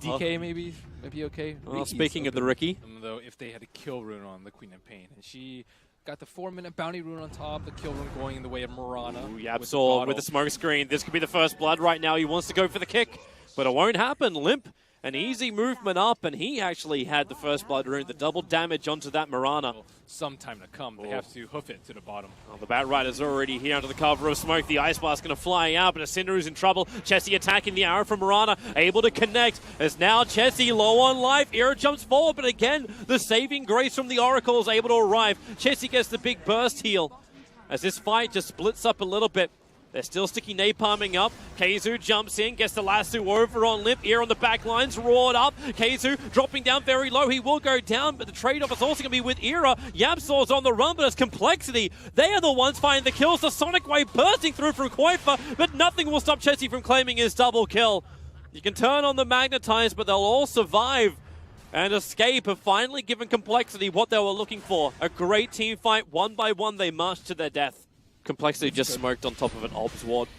DK maybe okay. Well, speaking of the Riki, though, if they had a kill rune on the Queen of Pain, and she got the 4-minute bounty rune on top, the kill rune going in the way of Mirana. Ooh, Yapsor with the smoke screen. This could be the first blood right now. He wants to go for the kick, but it won't happen. Limp, an easy movement up, and he actually had the first blood rune, the double damage onto that Mirana. Well, some time to come. They have to hoof it to the bottom. Oh, the Bat Rider's already here under the cover of smoke. The Ice Blast going to fly out, but Cinderu's in trouble. Chessie attacking the arrow from Mirana, able to connect. As now Chessie low on life. Era jumps forward, but again, the saving grace from the Oracle is able to arrive. Chessie gets the big burst heal. As this fight just splits up a little bit. They're still sticky napalming up. Keizu jumps in, gets the lasso over on Limp. Ear on the back lines, roared up. Keizu dropping down very low. He will go down, but the trade-off is also going to be with Era. Yapsor's on the run, but it's Complexity. They are the ones finding the kills. The Sonic Wave bursting through from Koifa, but nothing will stop Chessie from claiming his double kill. You can turn on the Magnetize, but they'll all survive. And Escape have finally given Complexity what they were looking for. A great team fight. One by one, they marched to their death. Complexity just smoked on top of an Obs ward.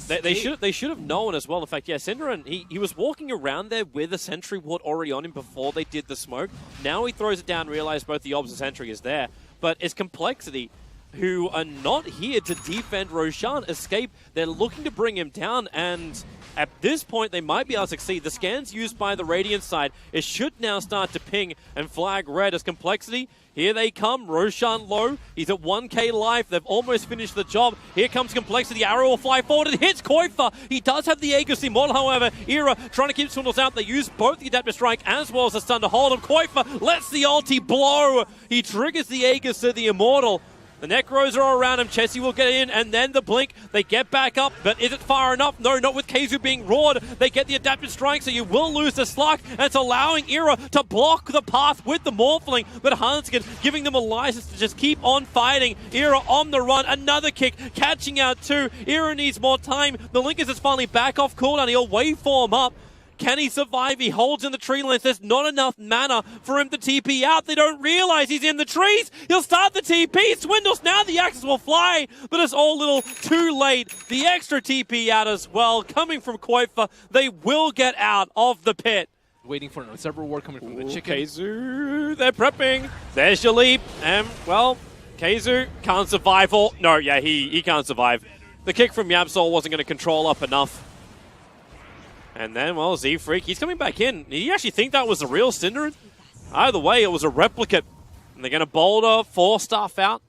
They should have known as well. In fact, yeah, Cinderin, he was walking around there with a sentry ward already on him before they did the smoke. Now he throws it down, realizes both the Obs and sentry is there. But it's Complexity who are not here to defend Roshan. Escape, they're looking to bring him down, and at this point, they might be able to succeed. The scans used by the Radiant side, it should now start to ping and flag red as Complexity. Here they come, Roshan low. He's at 1k life. They've almost finished the job. Here comes Complexity. Arrow will fly forward and hits Koifa. He does have the Aegis Immortal, however. Era trying to keep Swindles out. They use both the Adaptive Strike as well as the stun to hold him. Koifa lets the ulti blow. He triggers the Aegis to the Immortal. The Necros are around him. Chessie will get in, and then the blink. They get back up, but is it far enough? No, not with Keizu being roared. They get the Adaptive Strike, so you will lose the Slug, and it's allowing Era to block the path with the Morphling, but Hanskin giving them a license to just keep on fighting. Era on the run, another kick, catching out two. Era needs more time. The Linkers is finally back off cooldown. He'll waveform up. Can he survive? He holds in the tree lines. There's not enough mana for him to TP out. They don't realize he's in the trees. He'll start the TP. Swindles now. The axes will fly, but it's all a little too late. The extra TP out as well. Coming from Koifa, they will get out of the pit. Waiting for several reward coming from the chicken. Keizu, they're prepping. There's your leap. And, well, Keizu can't survive. No, yeah, he can't survive. The kick from Yapsor wasn't going to control up enough. And then, well, Z-Freak, he's coming back in. Did you actually think that was the real Cinderin? Either way, it was a replicate. And they're going to boulder 4-staff out.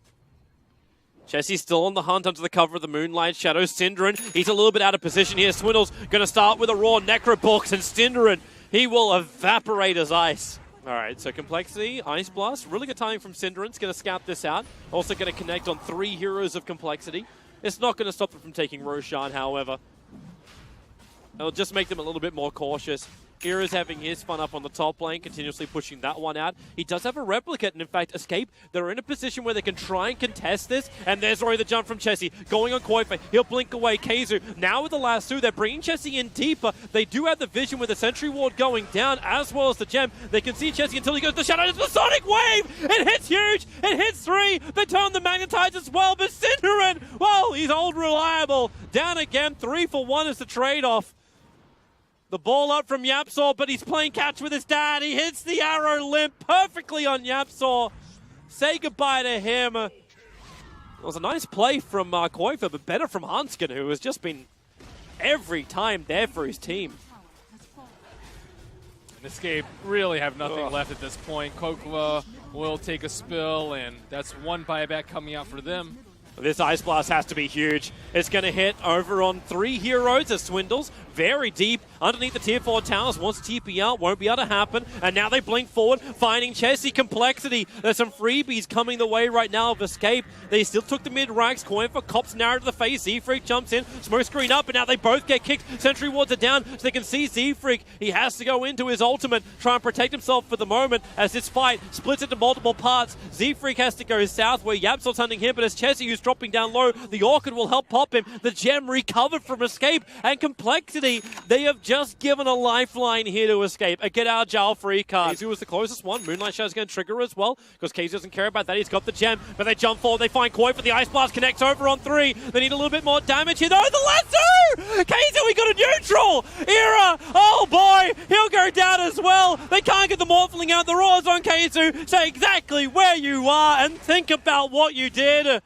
Chessie's still on the hunt under the cover of the Moonlight Shadow. Cinderin, he's a little bit out of position here. Swindle's going to start with a raw Necrobox, and Cinderin, he will evaporate as ice. All right, so Complexity, Ice Blast. Really good timing from Cinderin. It's going to scout this out. Also going to connect on 3 heroes of Complexity. It's not going to stop them from taking Roshan, however. It'll just make them a little bit more cautious. Era's having his fun up on the top lane, continuously pushing that one out. He does have a replicate, and in fact, Escape, they're in a position where they can try and contest this, and there's already the jump from Chessie. Going on Koifa, he'll blink away. Keizu, now with the last 2, they're bringing Chessie in deeper. They do have the vision with the Sentry Ward going down, as well as the gem. They can see Chessie until he goes to the Shadow. It's the Sonic Wave! It hits huge! It hits 3! They turn the Magnetize as well, but Cinderin, well, he's old reliable. Down again, 3 for 1 is the trade-off. The ball up from Yapsor, but he's playing catch with his dad. He hits the arrow limp perfectly on Yapsor. Say goodbye to him. It was a nice play from Koifa, but better from Hanskin, who has just been every time there for his team. And Escape really have nothing left at this point. Kokla will take a spill, and that's 1 buyback coming out for them. This Ice Blast has to be huge. It's going to hit over on 3 heroes as Swindles. Very deep underneath the tier 4 towers. Wants TP out. Won't be able to happen. And now they blink forward, finding Chessie. Complexity. There's some freebies coming the way right now of Escape. They still took the mid-ranks. Koifa cops narrow to the face. Z-Freak jumps in. Smoke screen up, and now they both get kicked. Sentry wards are down, so they can see Z-Freak. He has to go into his ultimate, try and protect himself for the moment as this fight splits into multiple parts. Z-Freak has to go south where Yapsor's hunting him, but it's Chessie who's dropping down low. The Orchid will help pop him. The gem recovered from Escape, and Complexity, they have just given a lifeline here to Escape. A get out of jail free card. Keizu was the closest one. Moonlight Shadow's going to trigger as well, because Keizu doesn't care about that. He's got the gem, but they jump forward. They find Koi for the Ice Blast, connects over on 3. They need a little bit more damage here. No, the lasso! Keizu, he got a neutral! Era, oh boy, he'll as well. They can't get the Morphling out. The Raw Zone Keizu. Say exactly where you are and think about what you did.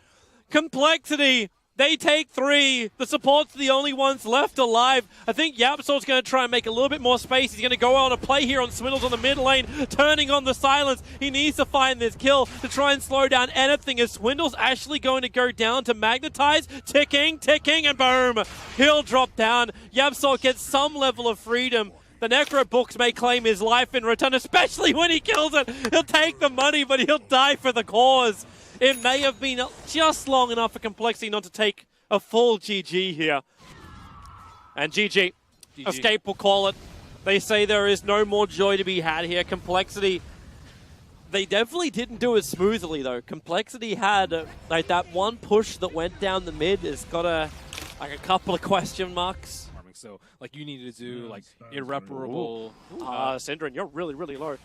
Complexity. They take 3. The support's the only ones left alive. I think YapzOr's going to try and make a little bit more space. He's going to go on a play here on Swindles on the mid lane, turning on the silence. He needs to find this kill to try and slow down anything. Is Swindles actually going to go down to magnetize? Ticking, and boom. He'll drop down. YapzOr gets some level of freedom. The Necro books may claim his life in return, especially when he kills it. He'll take the money, but he'll die for the cause. It may have been just long enough for Complexity not to take a full GG here. And GG. Escape will call it. They say there is no more joy to be had here. Complexity, they definitely didn't do it smoothly, though. Complexity had like that one push that went down the mid. It's got a couple of question marks. So, like, you needed to do, like, irreparable... Synderen, you're really, really low.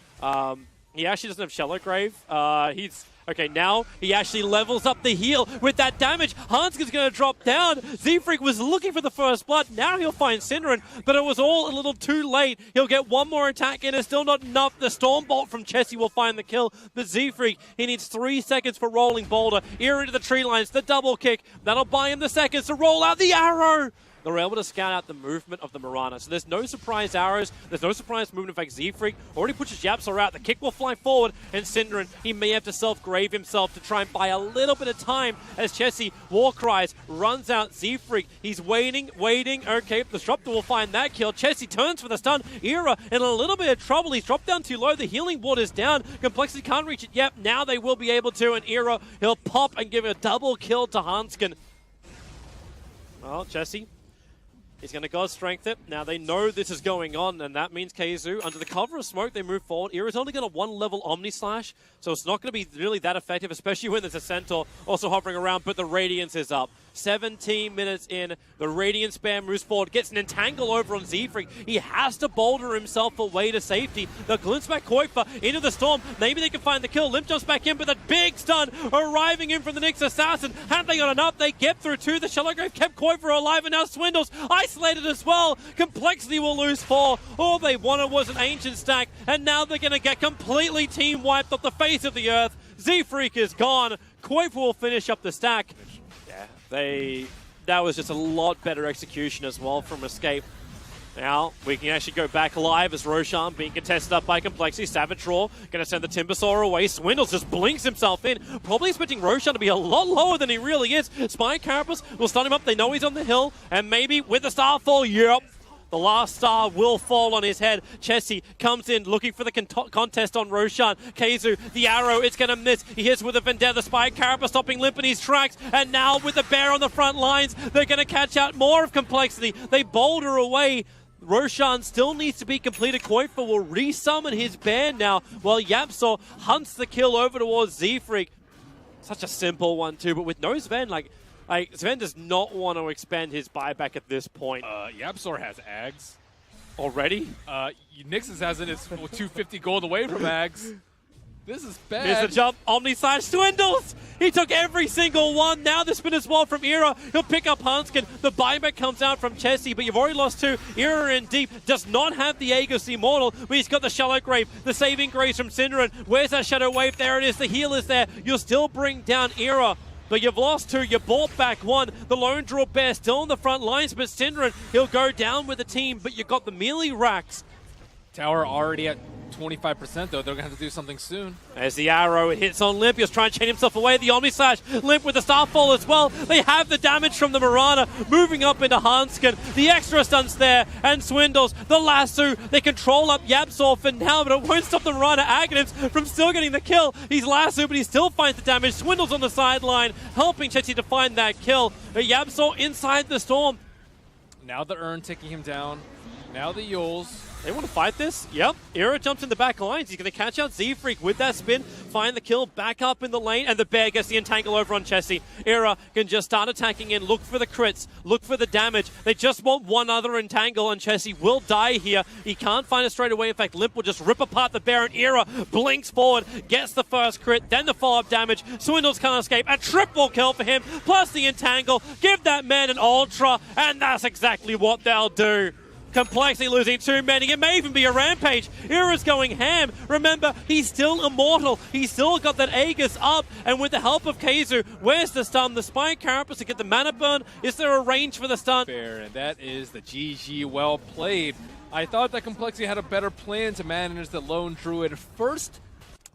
He actually doesn't have Shallow Grave. Okay, now he actually levels up the heal with that damage. Hanskin's going to drop down. Z-Freak was looking for the first blood. Now he'll find Synderen, but it was all a little too late. He'll get one more attack in. It's still not enough. The Stormbolt from Chessie will find the kill. But Z-Freak, he needs 3 seconds for Rolling Boulder. Ear into the tree lines, the double kick. That'll buy him the seconds to roll out the arrow. They're able to scout out the movement of the Mirana. So there's no surprise arrows. There's no surprise movement. In fact, Z-Freak already pushes YapzOr out. The kick will fly forward. And Synderen, he may have to self-grave himself to try and buy a little bit of time as Chessie war cries, runs out Z-Freak. He's waiting. Okay, the Disruptor will find that kill. Chessie turns for the stun. Era in a little bit of trouble. He's dropped down too low. The healing ward is down. Complexity can't reach it yet. Now they will be able to. And Era, he'll pop and give a double kill to Hanskin. Well, Chessie, he's going to God Strength it. Now they know this is going on, and that means Keizu, under the cover of smoke, they move forward. Era's only got a 1-level Omni Slash, so it's not going to be really that effective, especially when there's a Centaur also hovering around, but the Radiance is up. 17 minutes in, the Radiant spam moves forward, gets an entangle over on Z-Freak. He has to boulder himself away to safety. The glimpse back Koifa into the storm. Maybe they can find the kill. Limp jumps back in, but that big stun arriving in from the Nyx Assassin. Have they got enough? They get through too. The Shallow Grave kept Koifa alive, and now Swindles isolated as well. Complexity will lose 4. All they wanted was an ancient stack, and now they're going to get completely team wiped off the face of the earth. Z-Freak is gone. Koifa will finish up the stack. That was just a lot better execution as well from Escape. Now, we can actually go back live as Roshan being contested up by Complexity. Savage Roar going to send the Timbersaw away. Swindles just blinks himself in. Probably expecting Roshan to be a lot lower than he really is. Spy Carapace will stun him up. They know he's on the hill. And maybe with the Starfall, yep, the last star will fall on his head. Chessie comes in looking for the contest on Roshan. Keizu, the arrow, it's going to miss. He hits with a Vendetta. Spy Carapace stopping Limp in his tracks. And now with the bear on the front lines, they're going to catch out more of Complexity. They boulder away. Roshan still needs to be completed. Koifa will resummon his band now while YapzOr hunts the kill over towards Z-Freak. Such a simple one too, but with no Sven, like Sven does not want to expand his buyback at this point. YapzOr has Ags. Already? Nyx Assassin is 250 gold away from Ags. This is bad. Here's the jump. Omni Slash Swindles. He took every single one. Now the spin is wall from Era. He'll pick up Hanskin. The buyback comes out from Chessie, but you've already lost 2. Era in deep. Does not have the Aegis Immortal, but he's got the Shallow Grave. The saving grace from Synderen. Where's that Shadow Wave? There it is. The heal is there. You'll still bring down Era. But you've lost 2, you bought back 1. The Lone Draw Bear still on the front lines, but Synderen, he'll go down with the team, but you've got the melee racks. Tower already at 25% though. They're going to have to do something soon. As the arrow hits on Limp, he's trying to chain himself away. The Omni Slash, Limp with the Starfall as well. They have the damage from the Mirana, moving up into Hanskin. The extra stunts there, and Swindles, the lasso. They control up YapzOr for now, but it won't stop the Mirana Aghanims from still getting the kill. He's lasso, but he still finds the damage. Swindles on the sideline, helping Chessie to find that kill. But YapzOr inside the storm. Now the Urn taking him down. Now the Yules. They want to fight this? Yep. Era jumps in the back lines. He's going to catch out Z-Freak with that spin, find the kill, back up in the lane, and the bear gets the entangle over on Chessie. Era can just start attacking in, look for the crits, look for the damage. They just want one other entangle, and Chessie will die here. He can't find it straight away. In fact, Limp will just rip apart the bear, and Era blinks forward, gets the first crit, then the follow-up damage. Swindles can't escape. A triple kill for him, plus the entangle. Give that man an ultra, and that's exactly what they'll do. Complexity losing too many. It may even be a rampage. Ira's going ham. Remember, he's still immortal. He's still got that Aegis up. And with the help of Keizu, where's the stun? The Spine Carapace to get the mana burn. Is there a range for the stun? Fair, and that is the GG. Well played. I thought that Complexity had a better plan to manage the lone druid first.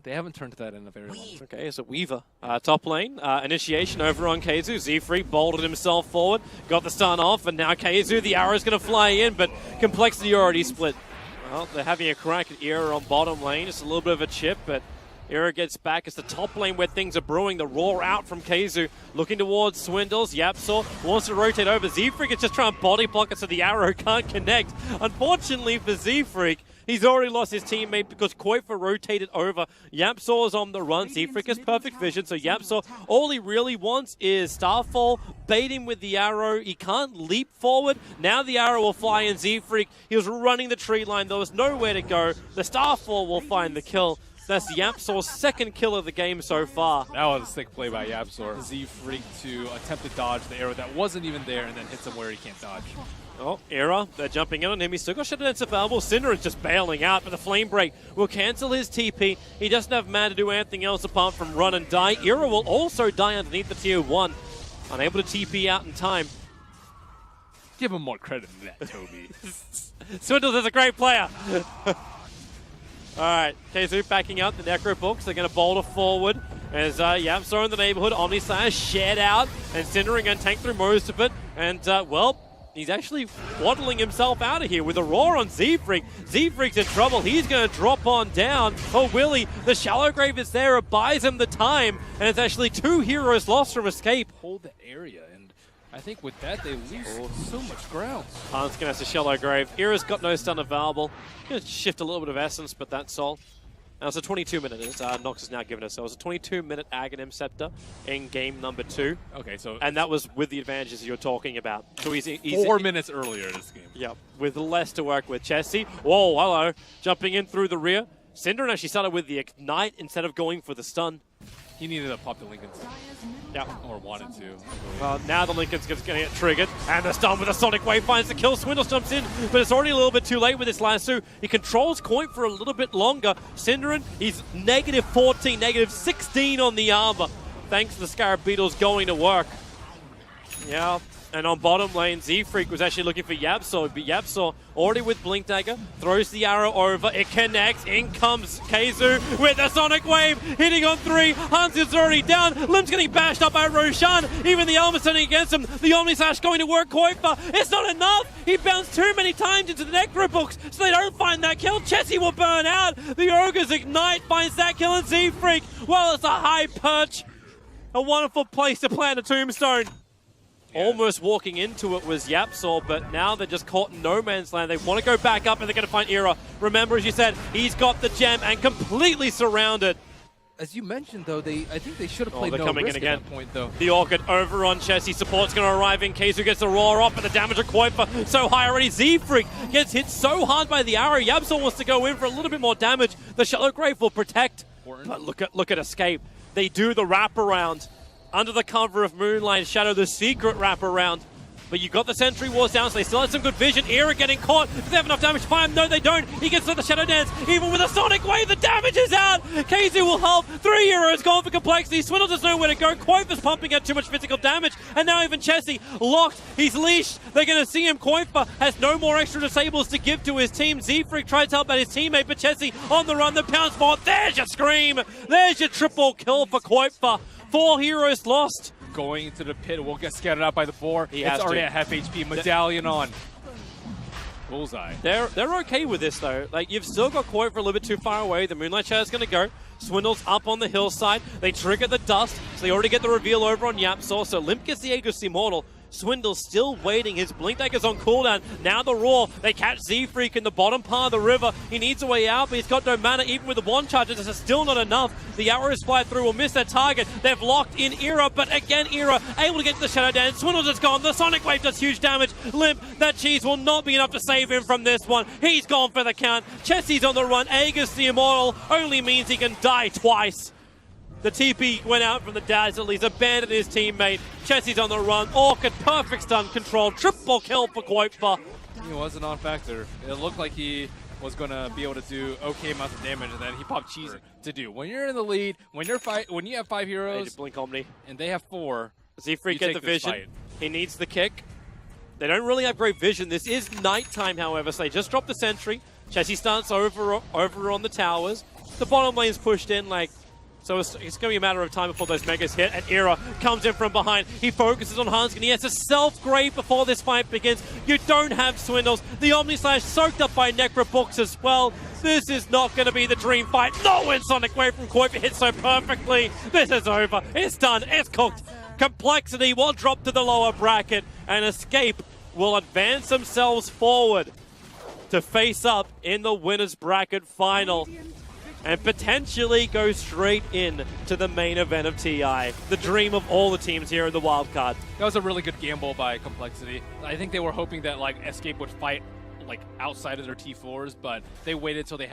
They haven't turned to that in a very long time. Okay, it's a Weaver. Top lane, initiation over on Keizu. Z-Freak bolted himself forward, got the stun off, and now Keizu, the arrow's going to fly in, but Complexity already split. Well, they're having a crack at Ira on bottom lane. It's a little bit of a chip, but Ira gets back. It's the top lane where things are brewing. The roar out from Keizu, looking towards Swindles. Yapsaw wants to rotate over. Z-Freak is just trying to body block it so the arrow can't connect. Unfortunately for Z-Freak, he's already lost his teammate because Koifa rotated over. Yapsaw is on the run. Z-Freak has perfect vision, so Yapsaw, all he really wants is Starfall, bait him with the arrow. He can't leap forward. Now the arrow will fly in Z-Freak. He was running the tree line. There was nowhere to go. The Starfall will find the kill. That's Yapsaw's second kill of the game so far. That was a sick play by Yapsaw. Z-Freak to attempt to dodge the arrow that wasn't even there and then hits him where he can't dodge. Oh, Ira, they're jumping in on him. He's still got Shadow Dance available. Cinder is just bailing out, but the Flame Break will cancel his TP. He doesn't have mana to do anything else apart from run and die. Ira will also die underneath the tier 1. Unable to TP out in time. Give him more credit than that, Toby. Swindles is a great player. Alright, Keizu backing up the Necro Books. They're going to boulder forward as Yapsaw in the neighborhood. Omnislayer shared out, and Cinder going to tank through most of it. And, well, he's actually waddling himself out of here with a roar on Z-Freak. Z-Freak's in trouble. He's going to drop on down. Oh, Willie, the Shallow Grave is there. It buys him the time. And it's actually 2 heroes lost from escape. Hold the area, and I think with that, they lose so much ground. Hunt's going to have to Shallow Grave. Ira's got no stun available. Going to shift a little bit of essence, but that's all. Now it's a 22-minute. Nox has now given us. So it was a 22-minute Aghanim Scepter in game number 2. Okay, so and that was with the advantages you're talking about. So he's 4 minutes earlier in this game. Yeah, with less to work with. Chessie, whoa, hello, jumping in through the rear. Cinder actually started with the Ignite instead of going for the stun. He needed to pop the Lincolns. Yeah. Or wanted to. Well, now the Lincoln's going to get triggered. And the stun with a Sonic Wave finds the kill. Swindles jumps in, but it's already a little bit too late with this lasso. He controls Coin for a little bit longer. Cinderin, he's negative 14, negative 16 on the armor. Thanks to the Scarab Beetles going to work. Yeah. And on bottom lane, Z-Freak was actually looking for Yapsaw, but Yapsaw already with Blink Dagger, throws the arrow over, it connects, in comes Keizu with a Sonic Wave, hitting on 3, Hans is already down, Lim's getting bashed up by Roshan, even the Elmer's turning against him, the Omni Slash going to work, Koifa, it's not enough, he bounced too many times into the Necro Books, so they don't find that kill, Chessie will burn out, the Ogre's Ignite finds that kill, and Z-Freak, well, it's a high perch, a wonderful place to plant a tombstone. Yeah. Almost walking into it was Yapsaw, but now they're just caught in no man's land. They want to go back up and they're going to find Ira. Remember, as you said, he's got the gem and completely surrounded. As you mentioned, though, I think they should have played no coming risk in again. at that point, though. The Orchid over on Chessie. Support's going to arrive in case who gets the roar off, but the damage of Koifa so high already. Z-Freak gets hit so hard by the arrow. Yapsaw wants to go in for a little bit more damage. The Shallow Grave will protect. But look at Escape. They do the wraparound. Under the cover of Moonlight Shadow, the secret wraparound. But you got the Sentry Wars down, so they still have some good vision. Ira getting caught. Do they have enough damage to find him? No, they don't. He gets to the Shadow Dance. Even with a Sonic Wave, the damage is out. Keizu will help. 3 heroes gone for Complexity. Swindle doesn't know where to go. Koifa's pumping out too much physical damage. And now even Chessie locked. He's leashed. They're going to see him. Koifa has no more extra disables to give to his team. Z-Freak tries to help out his teammate, but Chessie on the run. The pounce bot. There's your scream. There's your triple kill for Koifa. 4 heroes lost. Going into the pit, will get scattered out by the boar. It's already at half HP. Medallion on. Bullseye. They're okay with this, though. Like, you've still got Koi for a little bit too far away. The Moonlight Shadow's going to go. Swindle's up on the hillside. They trigger the dust, so they already get the reveal over on Yapsaw. So Limp gets the Aegis Immortal. Swindle's still waiting. His Blink Dagger's on cooldown. Now the roar. They catch Z-Freak in the bottom part of the river. He needs a way out, but he's got no mana. Even with the one charge, this is still not enough. The arrows fly through, will miss their target. They've locked in Ira, but again, Ira able to get to the Shadow Dance. Swindle's just gone. The Sonic Wave does huge damage. Limp, that cheese will not be enough to save him from this one. He's gone for the count. Chessie's on the run. Aegis the Immortal only means he can die twice. The TP went out from the Dazzle. He's abandoned his teammate. Chessie's on the run. Orchid, perfect stun control. Triple kill for Koifa. He was a non-factor. It looked like he was going to be able to do okay amounts of damage, and then he popped cheese to do. When you're in the lead, when you have 5 heroes, Blink Omni. and they have 4, Z-Freak get the vision. He needs the kick. They don't really have great vision. This is nighttime, however, so they just dropped the sentry. Chessie starts over on the towers. The bottom lane's pushed in, so it's going to be a matter of time before those megas hit, and Era comes in from behind. He focuses on Hanskin. He has to self-grave before this fight begins. You don't have Swindles. The Omni Slash soaked up by Necro Books as well. This is not going to be the dream fight. No, when Sonic Wave from Koifa hits so perfectly. This is over. It's done. It's cooked. Complexity will drop to the lower bracket, and Escape will advance themselves forward to face up in the winner's bracket final and potentially go straight in to the main event of TI, the dream of all the teams here in the wildcard. That was a really good gamble by Complexity. I think they were hoping that Escape would fight outside of their T4s, but they waited till they had